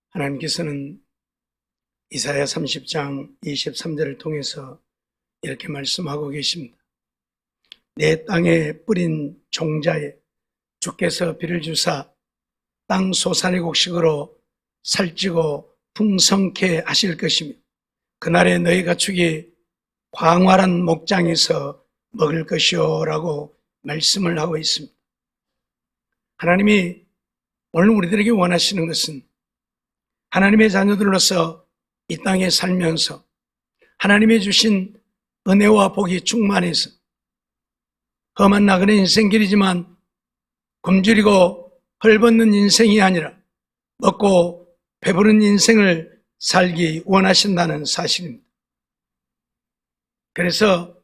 하나님께서는 이사야 30장 23절을 통해서 이렇게 말씀하고 계십니다. 내 땅에 뿌린 종자에 주께서 비를 주사 땅 소산의 곡식으로 살찌고 풍성케 하실 것이며 그날에 너희 가축이 광활한 목장에서 먹을 것이요 라고 말씀을 하고 있습니다. 하나님이 오늘 우리들에게 원하시는 것은 하나님의 자녀들로서 이 땅에 살면서 하나님의 주신 은혜와 복이 충만해서 험한 나그네 인생길이지만 굶주리고 헐벗는 인생이 아니라 먹고 배부른 인생을 살기 원하신다는 사실입니다. 그래서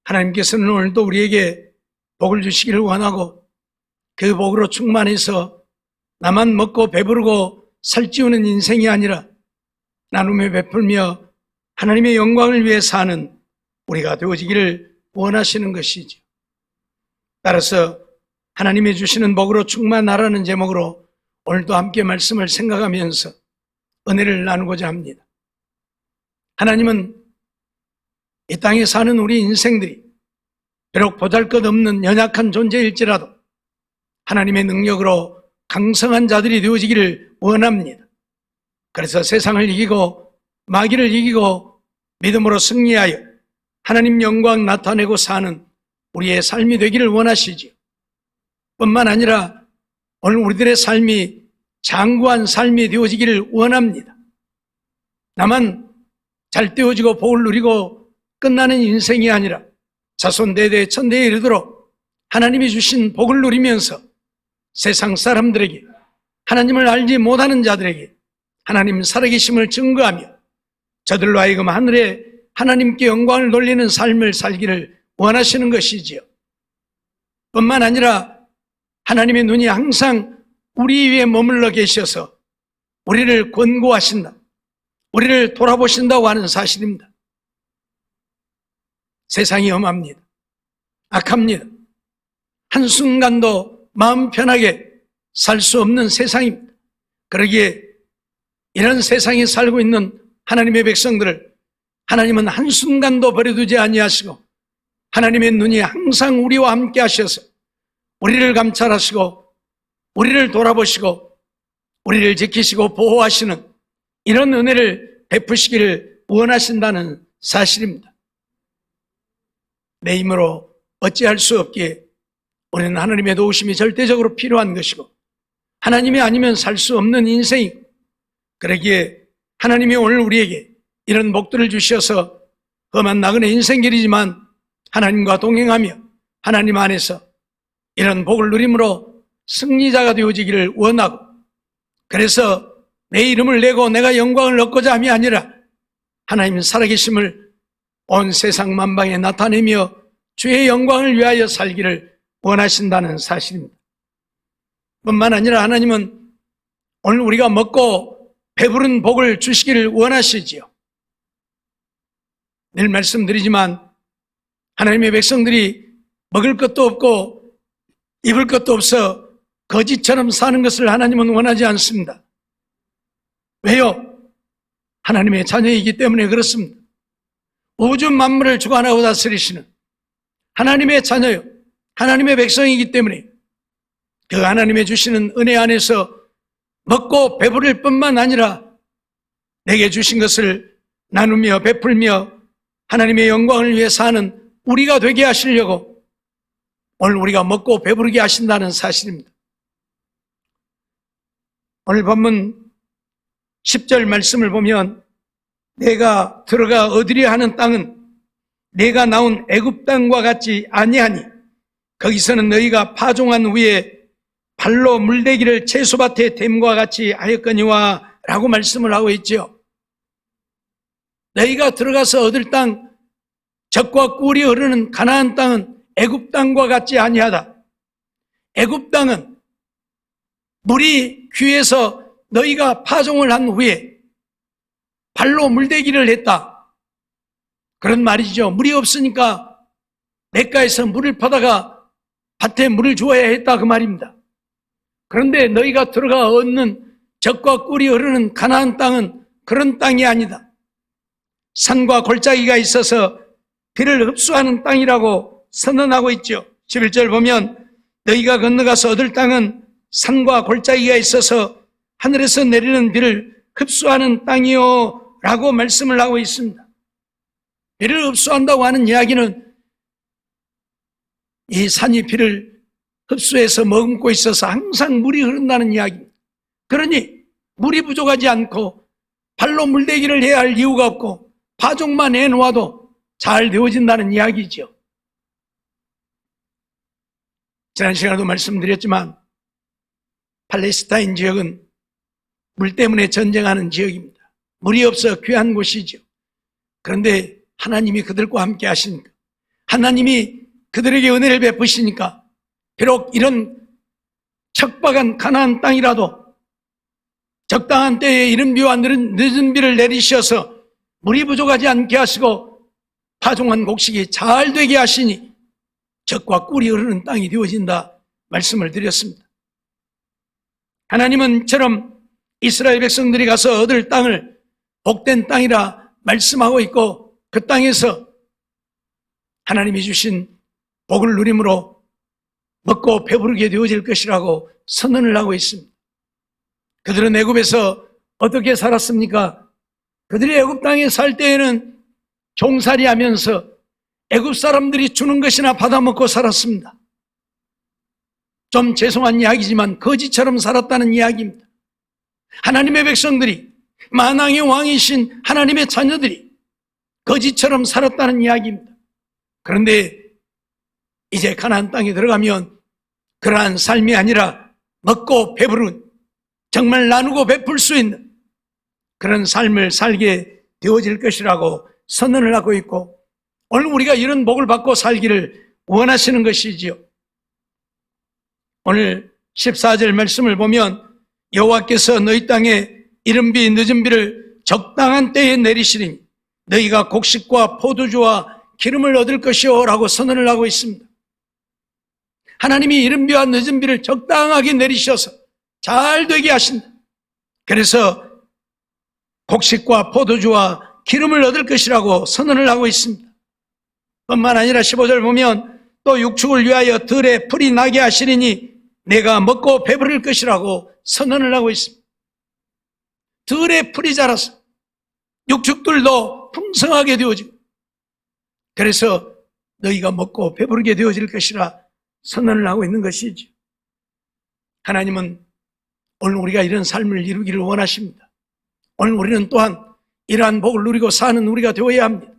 하나님께서는 오늘도 우리에게 복을 주시기를 원하고 그 복으로 충만해서 나만 먹고 배부르고 살찌우는 인생이 아니라 나눔에 베풀며 하나님의 영광을 위해 사는 우리가 되어지기를 원하시는 것이죠. 따라서 하나님이 주시는 복으로 충만하라는 제목으로 오늘도 함께 말씀을 생각하면서 은혜를 나누고자 합니다. 하나님은 이 땅에 사는 우리 인생들이 비록 보잘것없는 연약한 존재일지라도 하나님의 능력으로 강성한 자들이 되어지기를 원합니다. 그래서 세상을 이기고 마귀를 이기고 믿음으로 승리하여 하나님 영광 나타내고 사는 우리의 삶이 되기를 원하시지요. 뿐만 아니라 오늘 우리들의 삶이 장구한 삶이 되어지기를 원합니다. 나만 잘 되어지고 복을 누리고 끝나는 인생이 아니라 자손 대대 천대에 이르도록 하나님이 주신 복을 누리면서 세상 사람들에게 하나님을 알지 못하는 자들에게 하나님 살아계심을 증거하며 저들로 하여금 하늘에 하나님께 영광을 돌리는 삶을 살기를 원하시는 것이지요. 뿐만 아니라 하나님의 눈이 항상 우리 위에 머물러 계셔서 우리를 권고하신다, 우리를 돌아보신다고 하는 사실입니다. 세상이 험합니다. 악합니다. 한순간도 마음 편하게 살 수 없는 세상입니다. 그러기에 이런 세상에 살고 있는 하나님의 백성들을 하나님은 한순간도 버려두지 아니하시고 하나님의 눈이 항상 우리와 함께 하셔서 우리를 감찰하시고 우리를 돌아보시고 우리를 지키시고 보호하시는 이런 은혜를 베푸시기를 원하신다는 사실입니다. 내 힘으로 어찌할 수 없기에 우리는 하나님의 도우심이 절대적으로 필요한 것이고 하나님이 아니면 살 수 없는 인생이고 그러기에 하나님이 오늘 우리에게 이런 복들을 주셔서 험한 나그네 인생길이지만 하나님과 동행하며 하나님 안에서 이런 복을 누림으로 승리자가 되어지기를 원하고 그래서 내 이름을 내고 내가 영광을 얻고자 함이 아니라 하나님 살아계심을 온 세상 만방에 나타내며 주의 영광을 위하여 살기를 원하신다는 사실입니다. 뿐만 아니라 하나님은 오늘 우리가 먹고 배부른 복을 주시기를 원하시지요. 늘 말씀드리지만 하나님의 백성들이 먹을 것도 없고 입을 것도 없어 거지처럼 사는 것을 하나님은 원하지 않습니다. 왜요? 하나님의 자녀이기 때문에 그렇습니다. 우주 만물을 주관하고 다스리시는 하나님의 자녀요, 하나님의 백성이기 때문에 그 하나님의 주시는 은혜 안에서 먹고 배부를 뿐만 아니라 내게 주신 것을 나누며 베풀며 하나님의 영광을 위해 사는 우리가 되게 하시려고 오늘 우리가 먹고 배부르게 하신다는 사실입니다. 오늘 본문 10절 말씀을 보면 내가 들어가 얻으려 하는 땅은 내가 나온 애굽 땅과 같지 아니하니 거기서는 너희가 파종한 후에 발로 물대기를 채소밭에 댐과 같이 하였거니와 라고 말씀을 하고 있죠. 너희가 들어가서 얻을 땅, 젖과 꿀이 흐르는 가나안 땅은 애굽 땅과 같지 아니하다. 애굽 땅은 물이 귀해서 너희가 파종을 한 후에 발로 물대기를 했다. 그런 말이죠. 물이 없으니까 냇가에서 물을 퍼다가 밭에 물을 주어야 했다 그 말입니다. 그런데 너희가 들어가 얻는 젖과 꿀이 흐르는 가나안 땅은 그런 땅이 아니다. 산과 골짜기가 있어서 비를 흡수하는 땅이라고 선언하고 있죠. 11절 보면 너희가 건너가서 얻을 땅은 산과 골짜기가 있어서 하늘에서 내리는 비를 흡수하는 땅이요 라고 말씀을 하고 있습니다. 비를 흡수한다고 하는 이야기는 이 산이 비를 흡수해서 머금고 있어서 항상 물이 흐른다는 이야기입니다. 그러니 물이 부족하지 않고 발로 물대기를 해야 할 이유가 없고 파종만 해놓아도 잘 되어진다는 이야기죠. 지난 시간에도 말씀드렸지만 팔레스타인 지역은 물 때문에 전쟁하는 지역입니다. 물이 없어 귀한 곳이죠. 그런데 하나님이 그들과 함께 하시니까, 하나님이 그들에게 은혜를 베푸시니까 비록 이런 척박한 가나안 땅이라도 적당한 때에 이른 비와 늦은 비를 내리셔서 물이 부족하지 않게 하시고 파종한 곡식이 잘 되게 하시니 젖과 꿀이 흐르는 땅이 되어진다 말씀을 드렸습니다. 하나님은 이처럼 이스라엘 백성들이 가서 얻을 땅을 복된 땅이라 말씀하고 있고 그 땅에서 하나님이 주신 복을 누림으로 먹고 배부르게 되어질 것이라고 선언을 하고 있습니다. 그들은 애굽에서 어떻게 살았습니까? 그들이 애굽 땅에 살 때에는 종살이 하면서 애굽 사람들이 주는 것이나 받아먹고 살았습니다. 좀 죄송한 이야기지만 거지처럼 살았다는 이야기입니다. 하나님의 백성들이, 만왕의 왕이신 하나님의 자녀들이 거지처럼 살았다는 이야기입니다. 그런데 이제 가나안 땅에 들어가면 그러한 삶이 아니라 먹고 배부른, 정말 나누고 베풀 수 있는 그런 삶을 살게 되어질 것이라고 선언을 하고 있고, 오늘 우리가 이런 복을 받고 살기를 원하시는 것이지요. 오늘 14절 말씀을 보면 여호와께서 너희 땅에 이른 비 늦은 비를 적당한 때에 내리시리니 너희가 곡식과 포도주와 기름을 얻을 것이요 라고 선언을 하고 있습니다. 하나님이 이른 비와 늦은 비를 적당하게 내리셔서 잘 되게 하신다. 그래서 곡식과 포도주와 기름을 얻을 것이라고 선언을 하고 있습니다. 뿐만 아니라 15절 보면 또 육축을 위하여 들에 풀이 나게 하시리니 내가 먹고 배부를 것이라고 선언을 하고 있습니다. 들에 풀이 자라서 육축들도 풍성하게 되어지고, 그래서 너희가 먹고 배부르게 되어질 것이라 선언을 하고 있는 것이죠. 하나님은 오늘 우리가 이런 삶을 이루기를 원하십니다. 오늘 우리는 또한 이러한 복을 누리고 사는 우리가 되어야 합니다.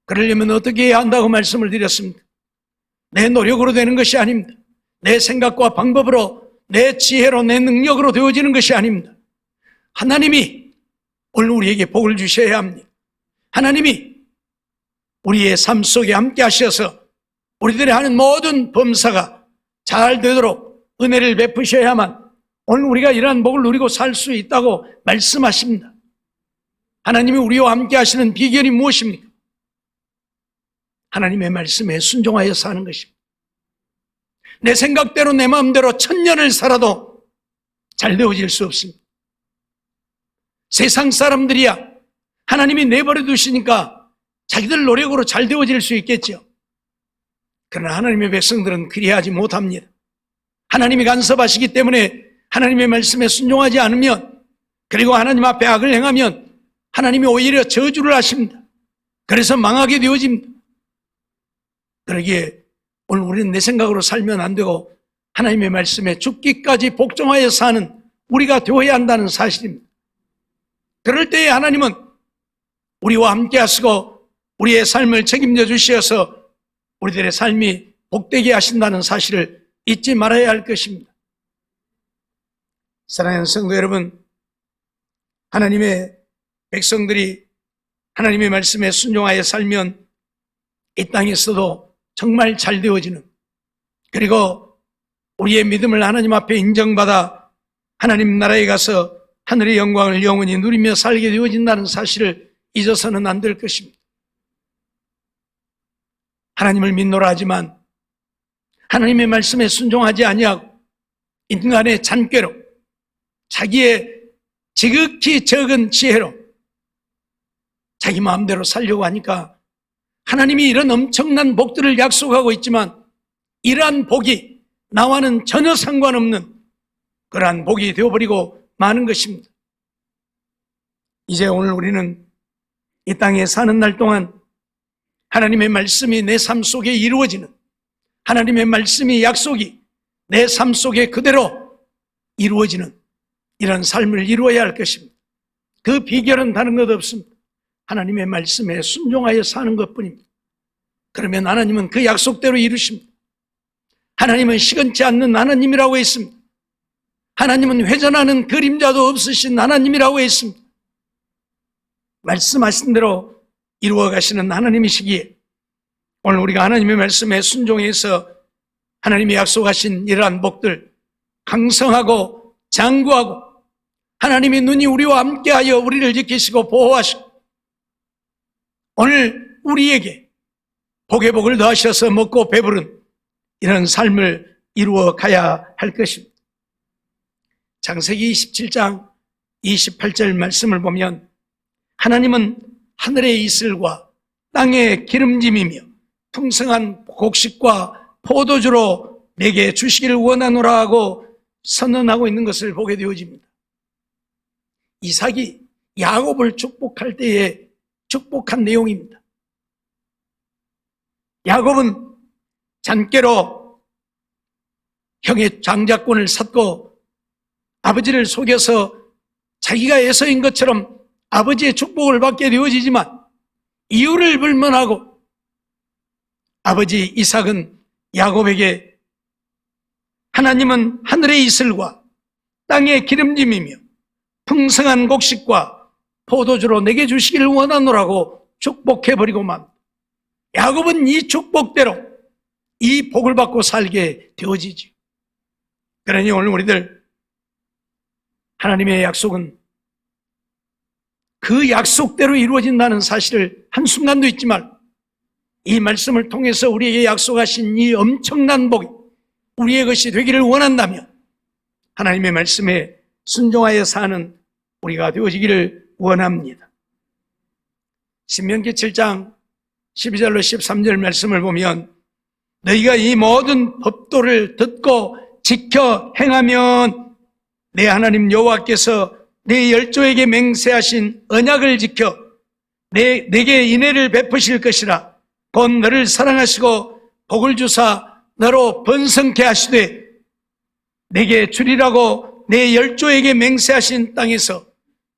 그러려면 어떻게 해야 한다고 말씀을 드렸습니다. 내 노력으로 되는 것이 아닙니다. 내 생각과 방법으로, 내 지혜로, 내 능력으로 되어지는 것이 아닙니다. 하나님이 오늘 우리에게 복을 주셔야 합니다. 하나님이 우리의 삶 속에 함께 하셔서 우리들이 하는 모든 범사가 잘 되도록 은혜를 베푸셔야만 오늘 우리가 이러한 복을 누리고 살 수 있다고 말씀하십니다. 하나님이 우리와 함께 하시는 비결이 무엇입니까? 하나님의 말씀에 순종하여 사는 것입니다. 내 생각대로 내 마음대로 1000년을 살아도 잘 되어질 수 없습니다. 세상 사람들이야 하나님이 내버려 두시니까 자기들 노력으로 잘 되어질 수 있겠죠. 그러나 하나님의 백성들은 그리하지 못합니다. 하나님이 간섭하시기 때문에 하나님의 말씀에 순종하지 않으면, 그리고 하나님 앞에 악을 행하면 하나님이 오히려 저주를 하십니다. 그래서 망하게 되어집니다. 그러기에 오늘 우리는 내 생각으로 살면 안 되고 하나님의 말씀에 죽기까지 복종하여 사는 우리가 되어야 한다는 사실입니다. 그럴 때에 하나님은 우리와 함께 하시고 우리의 삶을 책임져 주시어서 우리들의 삶이 복되게 하신다는 사실을 잊지 말아야 할 것입니다. 사랑하는 성도 여러분, 하나님의 백성들이 하나님의 말씀에 순종하여 살면 이 땅에서도 정말 잘 되어지는, 그리고 우리의 믿음을 하나님 앞에 인정받아 하나님 나라에 가서 하늘의 영광을 영원히 누리며 살게 되어진다는 사실을 잊어서는 안 될 것입니다. 하나님을 믿노라 하지만 하나님의 말씀에 순종하지 아니하고 인간의 잔꾀로 자기의 지극히 적은 지혜로 자기 마음대로 살려고 하니까 하나님이 이런 엄청난 복들을 약속하고 있지만 이러한 복이 나와는 전혀 상관없는 그러한 복이 되어버리고 마는 것입니다. 이제 오늘 우리는 이 땅에 사는 날 동안 하나님의 말씀이 내 삶 속에 이루어지는, 하나님의 말씀이 약속이 내 삶 속에 그대로 이루어지는 이런 삶을 이루어야 할 것입니다. 그 비결은 다른 것 없습니다. 하나님의 말씀에 순종하여 사는 것뿐입니다. 그러면 하나님은 그 약속대로 이루십니다. 하나님은 시건치 않는 하나님이라고 했습니다. 하나님은 회전하는 그림자도 없으신 하나님이라고 했습니다. 말씀하신 대로 이루어 가시는 하나님이시기에 오늘 우리가 하나님의 말씀에 순종해서 하나님이 약속하신 이러한 복들 강성하고 장구하고 하나님의 눈이 우리와 함께하여 우리를 지키시고 보호하시고 오늘 우리에게 복의 복을 더하셔서 먹고 배부른 이런 삶을 이루어 가야 할 것입니다. 창세기 27장 28절 말씀을 보면 하나님은 하늘의 이슬과 땅의 기름짐이며 풍성한 곡식과 포도주로 내게 주시기를 원하노라 하고 선언하고 있는 것을 보게 되어집니다. 이삭이 야곱을 축복할 때에 축복한 내용입니다. 야곱은 잔꾀로 형의 장자권을 샀고 아버지를 속여서 자기가 에서인 것처럼 아버지의 축복을 받게 되어지지만 이유를 불문하고 아버지 이삭은 야곱에게 하나님은 하늘의 이슬과 땅의 기름짐이며 풍성한 곡식과 포도주로 내게 주시기를 원하노라고 축복해버리고만 야곱은 이 축복대로 이 복을 받고 살게 되어지지. 그러니 오늘 우리들 하나님의 약속은 그 약속대로 이루어진다는 사실을 한순간도 잊지 말고 이 말씀을 통해서 우리에게 약속하신 이 엄청난 복이 우리의 것이 되기를 원한다면 하나님의 말씀에 순종하여 사는 우리가 되어지기를 원합니다. 신명기 7장 12절로 13절 말씀을 보면 너희가 이 모든 법도를 듣고 지켜 행하면 내 하나님 여호와께서 내 열조에게 맹세하신 언약을 지켜 내게 인애를 베푸실 것이라. 곧 너를 사랑하시고 복을 주사 너로 번성케 하시되 내게 주리라고 내 열조에게 맹세하신 땅에서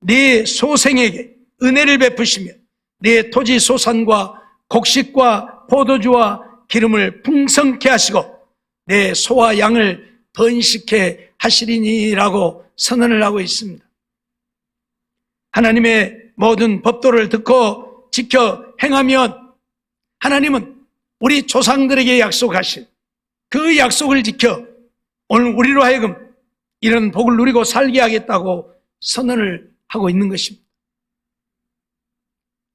네 소생에게 은혜를 베푸시며 네 토지 소산과 곡식과 포도주와 기름을 풍성케 하시고 내 소와 양을 번식케 하시리니라고 선언을 하고 있습니다. 하나님의 모든 법도를 듣고 지켜 행하면 하나님은 우리 조상들에게 약속하신 그 약속을 지켜 오늘 우리로 하여금 이런 복을 누리고 살게 하겠다고 선언을 하고 있는 것입니다.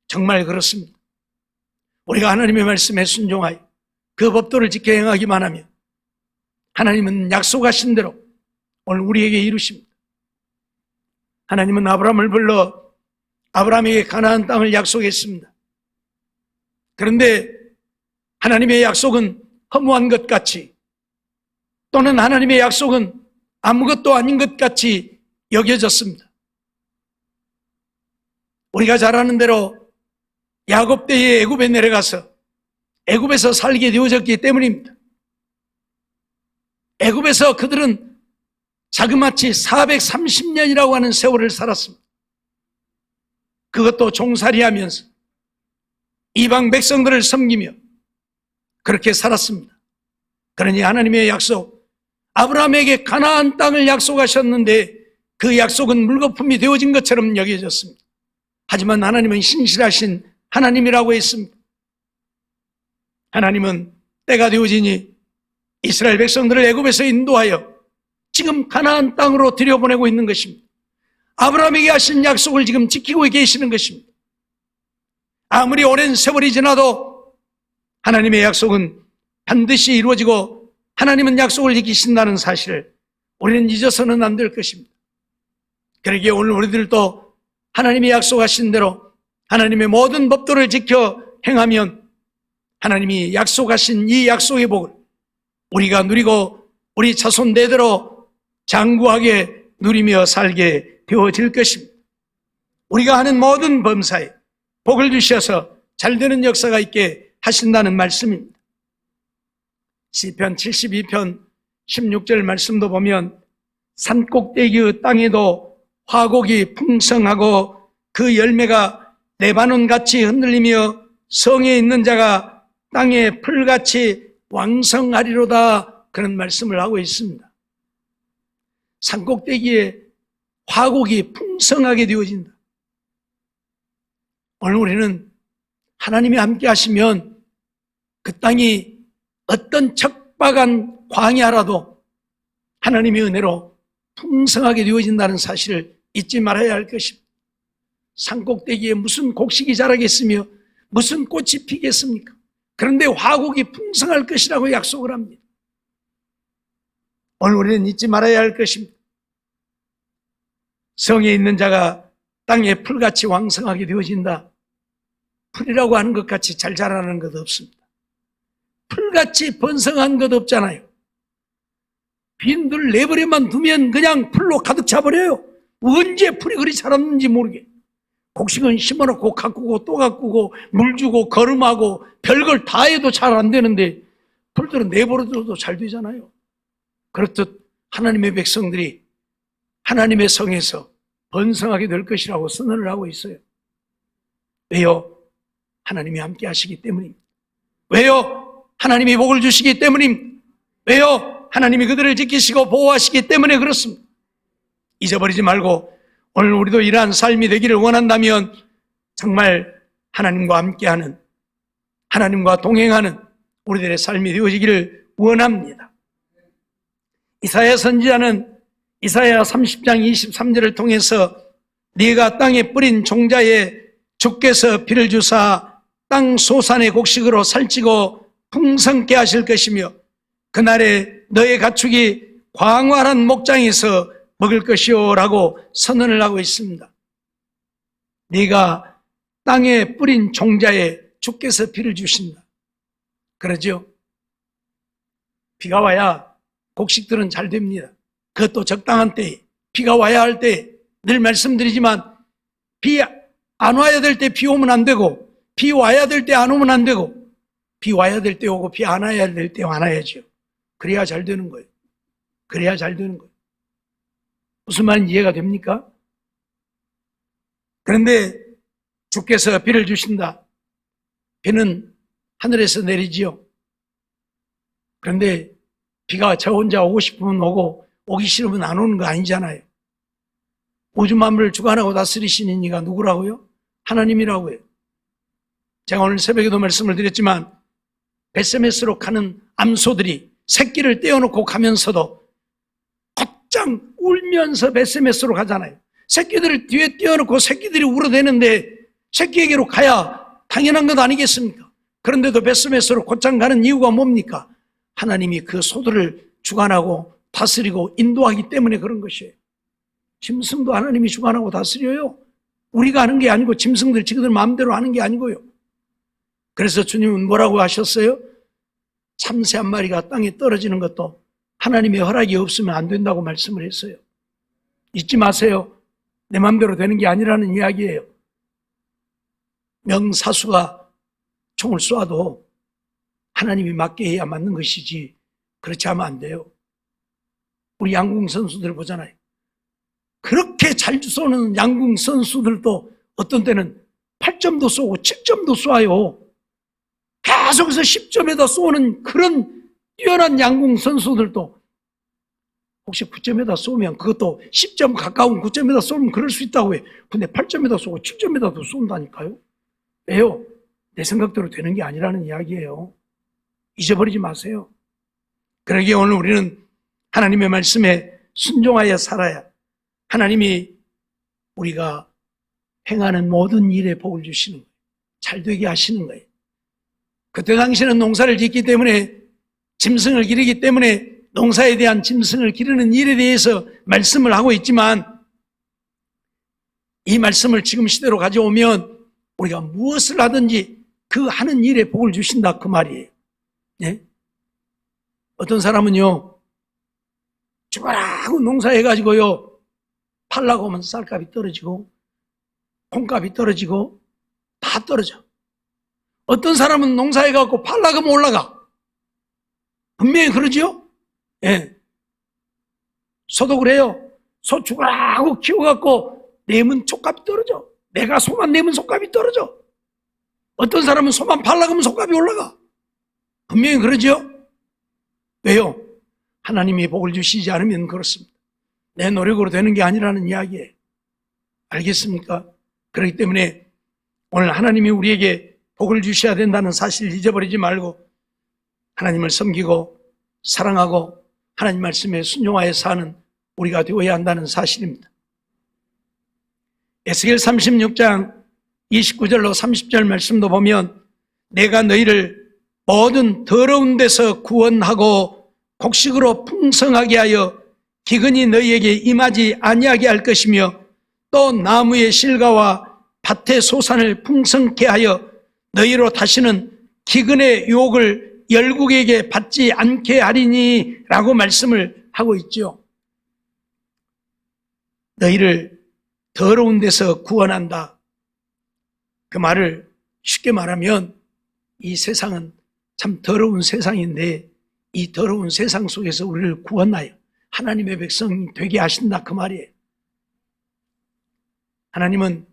정말 그렇습니다. 우리가 하나님의 말씀에 순종하여 그 법도를 지켜 행하기만 하면 하나님은 약속하신 대로 오늘 우리에게 이루십니다. 하나님은 아브라함을 불러 아브라함에게 가나안 땅을 약속했습니다. 그런데 하나님의 약속은 허무한 것 같이 또는 하나님의 약속은 아무것도 아닌 것 같이 여겨졌습니다. 우리가 잘 아는 대로 야곱 때에 애굽에 내려가서 애굽에서 살게 되어졌기 때문입니다. 애굽에서 그들은 자그마치 430년이라고 하는 세월을 살았습니다. 그것도 종살이하면서 이방 백성들을 섬기며 그렇게 살았습니다. 그러니 하나님의 약속, 아브라함에게 가나안 땅을 약속하셨는데 그 약속은 물거품이 되어진 것처럼 여겨졌습니다. 하지만 하나님은 신실하신 하나님이라고 했습니다. 하나님은 때가 되어지니 이스라엘 백성들을 애굽에서 인도하여 지금 가나안 땅으로 들여보내고 있는 것입니다. 아브라함에게 하신 약속을 지금 지키고 계시는 것입니다. 아무리 오랜 세월이 지나도 하나님의 약속은 반드시 이루어지고 하나님은 약속을 지키신다는 사실을 우리는 잊어서는 안 될 것입니다. 그러기에 오늘 우리들도 하나님이 약속하신 대로 하나님의 모든 법도를 지켜 행하면 하나님이 약속하신 이 약속의 복을 우리가 누리고 우리 자손 대대로 장구하게 누리며 살게 되어질 것입니다. 우리가 하는 모든 범사에 복을 주셔서 잘되는 역사가 있게 하신다는 말씀입니다. 시편 72편 16절 말씀도 보면 산꼭대기의 땅에도 화곡이 풍성하고 그 열매가 레바논같이 흔들리며 성에 있는 자가 땅에 풀같이 왕성하리로다, 그런 말씀을 하고 있습니다. 산꼭대기에 화곡이 풍성하게 되어진다. 오늘 우리는 하나님이 함께 하시면 그 땅이 어떤 척박한 광야라도 하나님의 은혜로 풍성하게 되어진다는 사실을 잊지 말아야 할 것입니다. 산꼭대기에 무슨 곡식이 자라겠으며 무슨 꽃이 피겠습니까? 그런데 화곡이 풍성할 것이라고 약속을 합니다. 오늘 우리는 잊지 말아야 할 것입니다. 성에 있는 자가 땅에 풀같이 왕성하게 되어진다. 풀이라고 하는 것 같이 잘 자라는 것 없습니다. 풀같이 번성한 것 없잖아요. 빈들 내버려만 두면 그냥 풀로 가득 차버려요. 언제 풀이 그리 자랐는지 모르게. 곡식은 심어놓고 가꾸고 또 가꾸고 물 주고 거름하고 별걸 다 해도 잘 안 되는데 풀들은 내버려둬도 잘 되잖아요. 그렇듯 하나님의 백성들이 하나님의 성에서 번성하게 될 것이라고 선언을 하고 있어요. 왜요? 하나님이 함께 하시기 때문입니다. 왜요? 하나님이 복을 주시기 때문입니다. 왜요? 하나님이 그들을 지키시고 보호하시기 때문에 그렇습니다. 잊어버리지 말고 오늘 우리도 이러한 삶이 되기를 원한다면 정말 하나님과 함께하는, 하나님과 동행하는 우리들의 삶이 되어지기를 원합니다. 이사야 선지자는 이사야 30장 23절을 통해서 네가 땅에 뿌린 종자에 주께서 비를 주사 땅 소산의 곡식으로 살찌고 풍성케 하실 것이며 그날에 너의 가축이 광활한 목장에서 먹을 것이요 라고 선언을 하고 있습니다. 네가 땅에 뿌린 종자에 주께서 비를 주신다. 그러죠? 비가 와야 곡식들은 잘 됩니다. 그것도 적당한 때에, 비가 와야 할 때에. 늘 말씀드리지만 비 안 와야 될 때 비 오면 안 되고 비 와야 될 때 안 오면 안 되고 비 와야 될 때 오고 비 안 와야 될 때 안 와야죠. 그래야 잘 되는 거예요. 그래야 잘 되는 거예요. 무슨 말인지 이해가 됩니까? 그런데 주께서 비를 주신다. 비는 하늘에서 내리지요. 그런데 비가 저 혼자 오고 싶으면 오고 오기 싫으면 안 오는 거 아니잖아요. 우주 만물을 주관하고 다스리시는 이가 누구라고요? 하나님이라고요. 제가 오늘 새벽에도 말씀을 드렸지만 베세메스로 가는 암소들이 새끼를 떼어놓고 가면서도 곧장 울면서 베세메스로 가잖아요. 새끼들을 뒤에 떼어놓고 새끼들이 울어대는데 새끼에게로 가야 당연한 것 아니겠습니까? 그런데도 베세메스로 곧장 가는 이유가 뭡니까? 하나님이 그 소들을 주관하고 다스리고 인도하기 때문에 그런 것이에요. 짐승도 하나님이 주관하고 다스려요. 우리가 하는 게 아니고 짐승들 지그들 마음대로 하는 게 아니고요. 그래서 주님은 뭐라고 하셨어요? 참새 한 마리가 땅에 떨어지는 것도 하나님의 허락이 없으면 안 된다고 말씀을 했어요. 잊지 마세요. 내 마음대로 되는 게 아니라는 이야기예요. 명사수가 총을 쏴도 하나님이 맞게 해야 맞는 것이지 그렇지 하면 안 돼요. 우리 양궁 선수들 보잖아요. 그렇게 잘 쏘는 양궁 선수들도 어떤 때는 8점도 쏘고 7점도 쏴요. 계속해서 10점에다 쏘는 그런 뛰어난 양궁 선수들도 혹시 9점에다 쏘면 그것도 10점 가까운 9점에다 쏘면 그럴 수 있다고 해요. 근데 8점에다 쏘고 7점에다도 쏜다니까요. 왜요? 내 생각대로 되는 게 아니라는 이야기예요. 잊어버리지 마세요. 그러기에 오늘 우리는 하나님의 말씀에 순종하여 살아야 하나님이 우리가 행하는 모든 일에 복을 주시는 거예요. 잘 되게 하시는 거예요. 그때 당시에는 농사를 짓기 때문에 짐승을 기르기 때문에 농사에 대한 짐승을 기르는 일에 대해서 말씀을 하고 있지만 이 말씀을 지금 시대로 가져오면 우리가 무엇을 하든지 그 하는 일에 복을 주신다 그 말이에요. 예? 어떤 사람은요, 죽어라고 농사해가지고요, 팔라고 하면 쌀값이 떨어지고 콩값이 떨어지고 다 떨어져. 어떤 사람은 농사해갖고 팔라고 하면 올라가. 분명히 그러지요? 예. 소도 그래요. 소 죽어라고 키워갖고 내면 족값이 떨어져. 내가 소만 내면 소값이 떨어져. 어떤 사람은 소만 팔라고 하면 소값이 올라가. 분명히 그러죠? 왜요? 하나님이 복을 주시지 않으면 그렇습니다. 내 노력으로 되는 게 아니라는 이야기예요. 알겠습니까? 그렇기 때문에 오늘 하나님이 우리에게 복을 주셔야 된다는 사실을 잊어버리지 말고 하나님을 섬기고 사랑하고 하나님 말씀에 순종하여 사는 우리가 되어야 한다는 사실입니다. 에스겔 36장 29절로 30절 말씀도 보면 내가 너희를 모든 더러운 데서 구원하고 곡식으로 풍성하게 하여 기근이 너희에게 임하지 아니하게 할 것이며 또 나무의 실과와 밭의 소산을 풍성케 하여 너희로 다시는 기근의 유혹을 열국에게 받지 않게 하리니 라고 말씀을 하고 있죠. 너희를 더러운 데서 구원한다. 그 말을 쉽게 말하면 이 세상은 참 더러운 세상인데 이 더러운 세상 속에서 우리를 구원하여 하나님의 백성이 되게 하신다 그 말이에요. 하나님은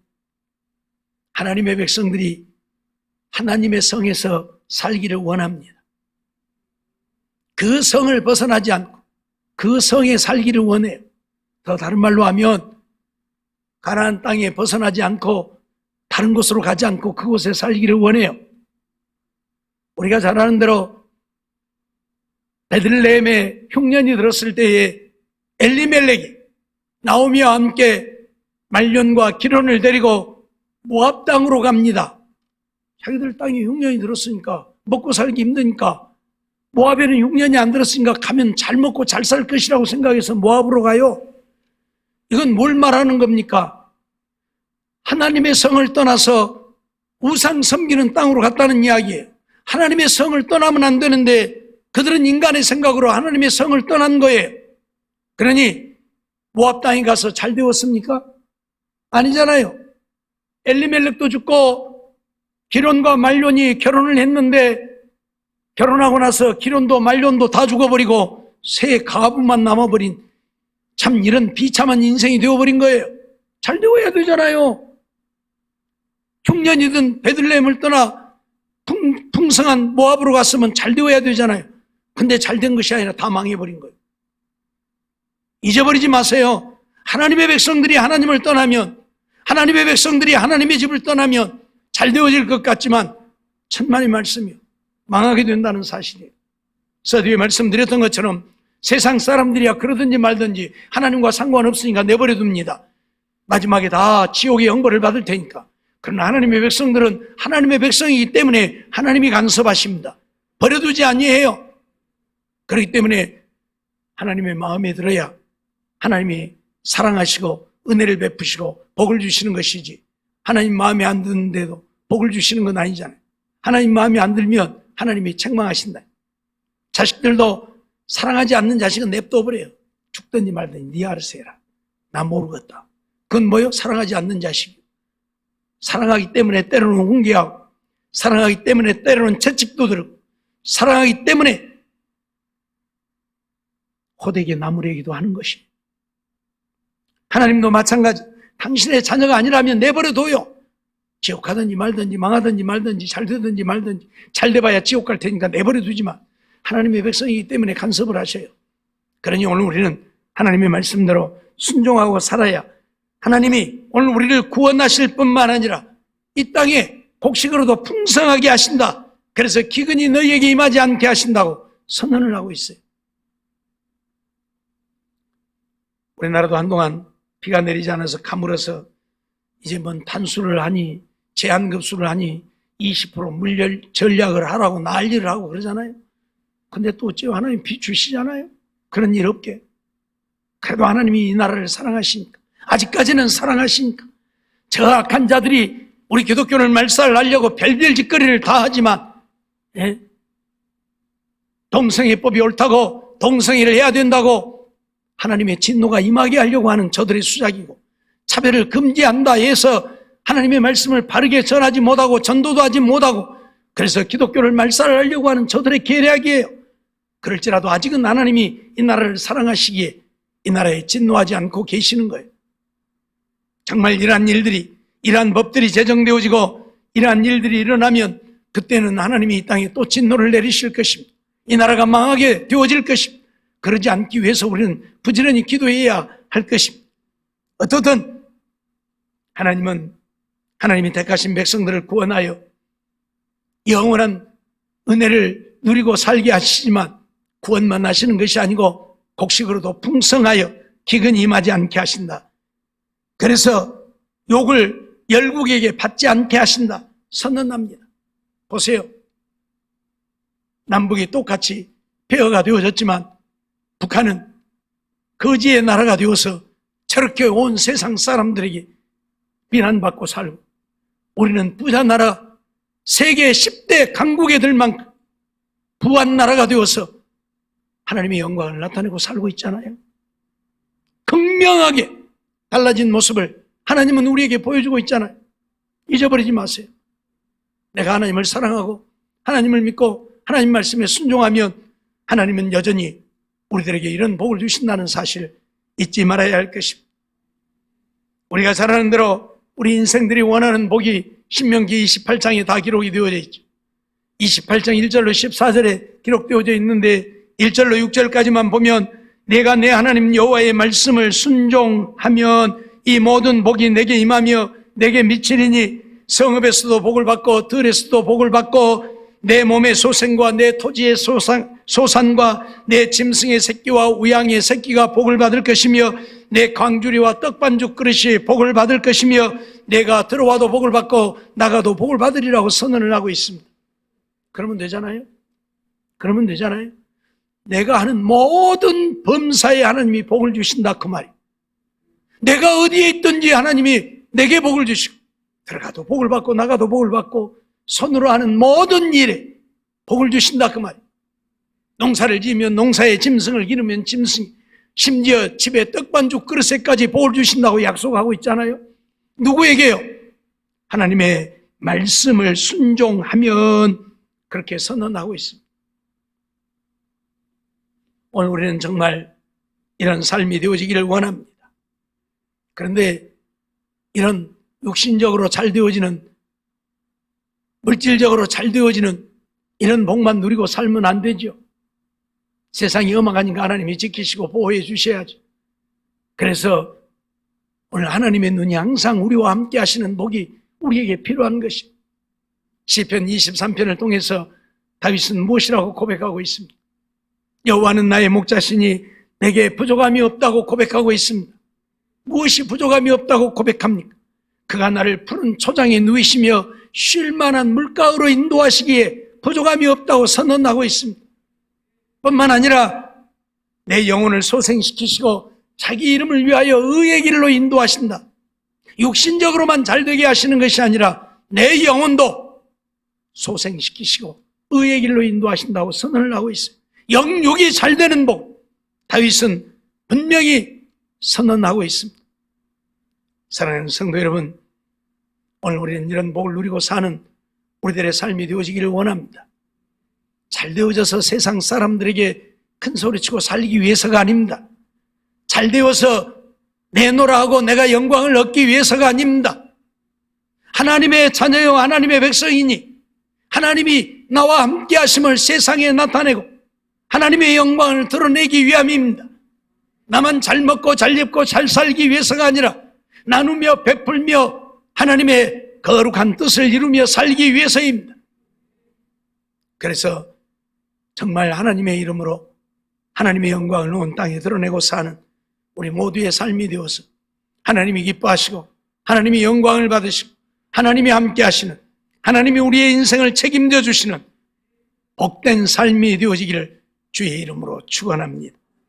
하나님의 백성들이 하나님의 성에서 살기를 원합니다. 그 성을 벗어나지 않고 그 성에 살기를 원해요. 더 다른 말로 하면 가나안 땅에 벗어나지 않고 다른 곳으로 가지 않고 그곳에 살기를 원해요. 우리가 잘 아는 대로 베들레헴에 흉년이 들었을 때에 엘리멜렉이 나오미와 함께 말년과 기론을 데리고 모압 땅으로 갑니다. 자기들 땅에 흉년이 들었으니까 먹고 살기 힘드니까 모압에는 흉년이 안 들었으니까 가면 잘 먹고 잘 살 것이라고 생각해서 모압으로 가요. 이건 뭘 말하는 겁니까? 하나님의 성을 떠나서 우상 섬기는 땅으로 갔다는 이야기예요. 하나님의 성을 떠나면 안 되는데 그들은 인간의 생각으로 하나님의 성을 떠난 거예요. 그러니 모압 땅에 가서 잘 되었습니까? 아니잖아요. 엘리멜렉도 죽고 기론과 말론이 결혼을 했는데 결혼하고 나서 기론도 말론도 다 죽어버리고 새 가부만 남아버린 참 이런 비참한 인생이 되어버린 거예요. 잘 되어야 되잖아요. 흉년이든 베들레헴을 떠나 풍성한 모압으로 갔으면 잘 되어야 되잖아요. 근데 잘 된 것이 아니라 다 망해버린 거예요. 잊어버리지 마세요. 하나님의 백성들이 하나님을 떠나면, 하나님의 백성들이 하나님의 집을 떠나면 잘 되어질 것 같지만 천만의 말씀이요, 망하게 된다는 사실이에요. 서두에 말씀드렸던 것처럼 세상 사람들이야 그러든지 말든지 하나님과 상관없으니까 내버려 둡니다. 마지막에 다 지옥의 형벌을 받을 테니까. 그러나 하나님의 백성들은 하나님의 백성이기 때문에 하나님이 간섭하십니다. 버려두지 아니해요. 그렇기 때문에 하나님의 마음에 들어야 하나님이 사랑하시고 은혜를 베푸시고 복을 주시는 것이지, 하나님 마음에 안 드는데도 복을 주시는 건 아니잖아요. 하나님 마음에 안 들면 하나님이 책망하신다. 자식들도 사랑하지 않는 자식은 냅둬버려요. 죽든지 말든지 네 알아서 해라. 나 모르겠다. 그건 뭐요? 사랑하지 않는 자식. 사랑하기 때문에 때로는 훈계하고, 사랑하기 때문에 때로는 채찍도 들고, 사랑하기 때문에 호되게 나무래기도 하는 것입니다. 하나님도 마찬가지. 당신의 자녀가 아니라면 내버려둬요. 지옥 가든지 말든지 망하든지 말든지 잘 되든지 말든지, 잘 돼봐야 지옥 갈 테니까 내버려두지만 하나님의 백성이기 때문에 간섭을 하셔요. 그러니 오늘 우리는 하나님의 말씀대로 순종하고 살아야 하나님이 오늘 우리를 구원하실 뿐만 아니라 이 땅에 곡식으로도 풍성하게 하신다. 그래서 기근이 너희에게 임하지 않게 하신다고 선언을 하고 있어요. 우리나라도 한동안 비가 내리지 않아서 가물어서 이제 뭔 단수를 하니 제한급수를 하니 20% 물열 전략을 하라고 난리를 하고 그러잖아요. 근데 또 어째요? 하나님 비 주시잖아요. 그런 일 없게. 그래도 하나님이 이 나라를 사랑하시니까, 아직까지는 사랑하시니까 저 악한 자들이 우리 기독교를 말살하려고 별별 짓거리를 다 하지만, 동성애법이 옳다고 동성애를 해야 된다고 하나님의 진노가 임하게 하려고 하는 저들의 수작이고, 차별을 금지한다 해서 하나님의 말씀을 바르게 전하지 못하고 전도도 하지 못하고, 그래서 기독교를 말살하려고 하는 저들의 계략이에요. 그럴지라도 아직은 하나님이 이 나라를 사랑하시기에 이 나라에 진노하지 않고 계시는 거예요. 정말 이러한 일들이, 이러한 법들이 제정되어지고 이러한 일들이 일어나면 그때는 하나님이 이 땅에 또 진노를 내리실 것입니다. 이 나라가 망하게 되어질 것입니다. 그러지 않기 위해서 우리는 부지런히 기도해야 할 것입니다. 어떻든 하나님은 하나님이 택하신 백성들을 구원하여 영원한 은혜를 누리고 살게 하시지만, 구원만 하시는 것이 아니고 곡식으로도 풍성하여 기근이 임하지 않게 하신다. 그래서 욕을 열국에게 받지 않게 하신다 선언합니다. 보세요. 남북이 똑같이 폐허가 되어졌지만 북한은 거지의 나라가 되어서 저렇게 온 세상 사람들에게 비난받고 살고, 우리는 부자 나라, 세계 10대 강국애들만큼 부한 나라가 되어서 하나님의 영광을 나타내고 살고 있잖아요. 극명하게 달라진 모습을 하나님은 우리에게 보여주고 있잖아요. 잊어버리지 마세요. 내가 하나님을 사랑하고 하나님을 믿고 하나님 말씀에 순종하면 하나님은 여전히 우리들에게 이런 복을 주신다는 사실 잊지 말아야 할 것입니다. 우리가 잘 아는 대로 우리 인생들이 원하는 복이 신명기 28장에 다 기록이 되어져 있죠. 28장 1절로 14절에 기록되어져 있는데 1절로 6절까지만 보면, 내가 내 하나님 여호와의 말씀을 순종하면 이 모든 복이 내게 임하며 내게 미치리니, 성읍에서도 복을 받고 들에서도 복을 받고 내 몸의 소생과 내 토지의 소산과 내 짐승의 새끼와 우양의 새끼가 복을 받을 것이며 내 광주리와 떡반죽 그릇이 복을 받을 것이며 내가 들어와도 복을 받고 나가도 복을 받으리라고 선언을 하고 있습니다. 그러면 되잖아요. 그러면 되잖아요. 내가 하는 모든 범사에 하나님이 복을 주신다 그 말이에요. 내가 어디에 있든지 하나님이 내게 복을 주시고, 들어가도 복을 받고 나가도 복을 받고 손으로 하는 모든 일에 복을 주신다 그 말이에요. 농사를 지으면 농사에 짐승을 기르면 짐승, 심지어 집에 떡반죽 그릇에까지 복을 주신다고 약속하고 있잖아요. 누구에게요? 하나님의 말씀을 순종하면 그렇게 선언하고 있습니다. 오늘 우리는 정말 이런 삶이 되어지기를 원합니다. 그런데 이런 육신적으로 잘 되어지는, 물질적으로 잘 되어지는 이런 복만 누리고 살면 안 되죠. 세상이 험악하니까 하나님이 지키시고 보호해 주셔야죠. 그래서 오늘 하나님의 눈이 항상 우리와 함께 하시는 복이 우리에게 필요한 것입니다. 시편 23편을 통해서 다윗은 무엇이라고 고백하고 있습니다. 여호와는 나의 목자시니 내게 부족함이 없다고 고백하고 있습니다. 무엇이 부족함이 없다고 고백합니까? 그가 나를 푸른 초장에 누이시며 쉴 만한 물가으로 인도하시기에 부족함이 없다고 선언하고 있습니다. 뿐만 아니라 내 영혼을 소생시키시고 자기 이름을 위하여 의의 길로 인도하신다. 육신적으로만 잘되게 하시는 것이 아니라 내 영혼도 소생시키시고 의의 길로 인도하신다고 선언을 하고 있어요. 영육이 잘되는 복, 다윗은 분명히 선언하고 있습니다. 사랑하는 성도 여러분, 오늘 우리는 이런 복을 누리고 사는 우리들의 삶이 되어지기를 원합니다. 잘 되어져서 세상 사람들에게 큰 소리치고 살기 위해서가 아닙니다. 잘 되어서 내노라 하고 내가 영광을 얻기 위해서가 아닙니다. 하나님의 자녀요 하나님의 백성이니 하나님이 나와 함께 하심을 세상에 나타내고 하나님의 영광을 드러내기 위함입니다. 나만 잘 먹고 잘 입고 잘 살기 위해서가 아니라 나누며 베풀며 하나님의 거룩한 뜻을 이루며 살기 위해서입니다. 그래서 정말 하나님의 이름으로 하나님의 영광을 온 땅에 드러내고 사는 우리 모두의 삶이 되어서 하나님이 기뻐하시고 하나님이 영광을 받으시고 하나님이 함께 하시는, 하나님이 우리의 인생을 책임져 주시는 복된 삶이 되어지기를 주의 이름으로 축원합니다.